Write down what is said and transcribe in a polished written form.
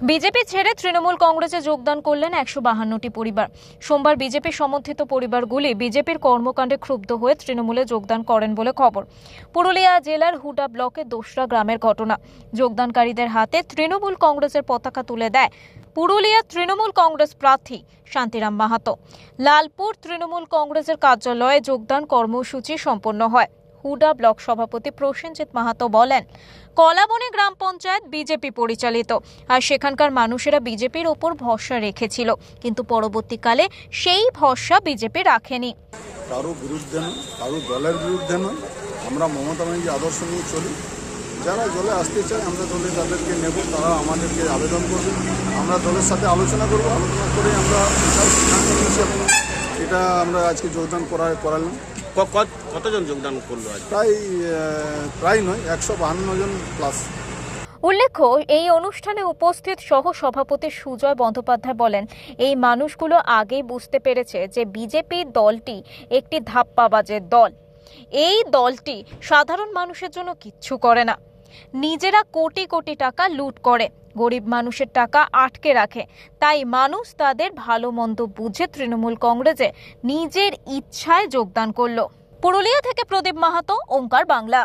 BJP ছেড়ে তৃণমূল কংগ্রেসে যোগদান করলেন ১৫২টি পরিবার। সোমবার বিজেপি সমর্থিত পরিবারগুলি বিজেপির কর্মকাণ্ডে ক্ষুব্ধ হয়ে তৃণমূলে যোগদান করেন বলে খবর। পুরুলিয়া জেলার হুডা ব্লকের দোসরা গ্রামের ঘটনা। যোগদানকারীদের হাতে তৃণমূল কংগ্রেসের পতাকা তুলে দেয় পুরুলিয়া তৃণমূল কংগ্রেস প্রার্থী শান্তিরাম মাহাতো। লালপুর তৃণমূল কংগ্রেসের কার্যালয়ে যোগদান কর্মসূচি সম্পন্ন হয়। হুডা ব্লক সভাপতি প্রসেনজিৎ মাহাতো বলেন, কলাবনী গ্রাম পঞ্চায়েত বিজেপি পরিচালিত, আর সেখানকার মানুষেরা বিজেপির ওপর ভরসা রেখেছিল, কিন্তু পরবর্তীকালে সেই ভরসা বিজেপি রাখেনি। কারো বিরুদ্ধে নয়, কারো দলের বিরুদ্ধে নয়, আমরা মমতা ব্যানার্জি আদর্শ নিয়ে চলি। যারা দলে আসতে চায় আমরা দলে তাদেরকে নেব, তারা আমাদেরকে আবেদন করবে, আমরা দলের সাথে আলোচনা করব, আলোচনা করে আমরা সিদ্ধান্ত নিয়েছি। এটা আমরা আজকে যোগদান করালাম। কতজন যোগদান করলো আজ? প্রায় নয়, ১৫২ জন প্লাস। উল্লেখ্য, এই অনুষ্ঠানে উপস্থিত সহ সভাপতি সুজয় বন্দ্যোপাধ্যায় বলেন, এই মানুষগুলো আগেই বুঝতে পেরেছে যে বিজেপি দলটি একটি ধাপ্পাবাজের দল। এই দলটি সাধারণ মানুষের জন্য কিচ্ছু করে না, নিজেরা কোটি কোটি টাকা লুট করে, গরিব মানুষের টাকা আটকে রাখে। তাই মানুষ তাদের ভালো মন্দ বুঝে তৃণমূল কংগ্রেসে নিজের ইচ্ছায় যোগদান করলো। পুরুলিয়া থেকে প্রদীপ মাহাতো, ওঙ্কার বাংলা।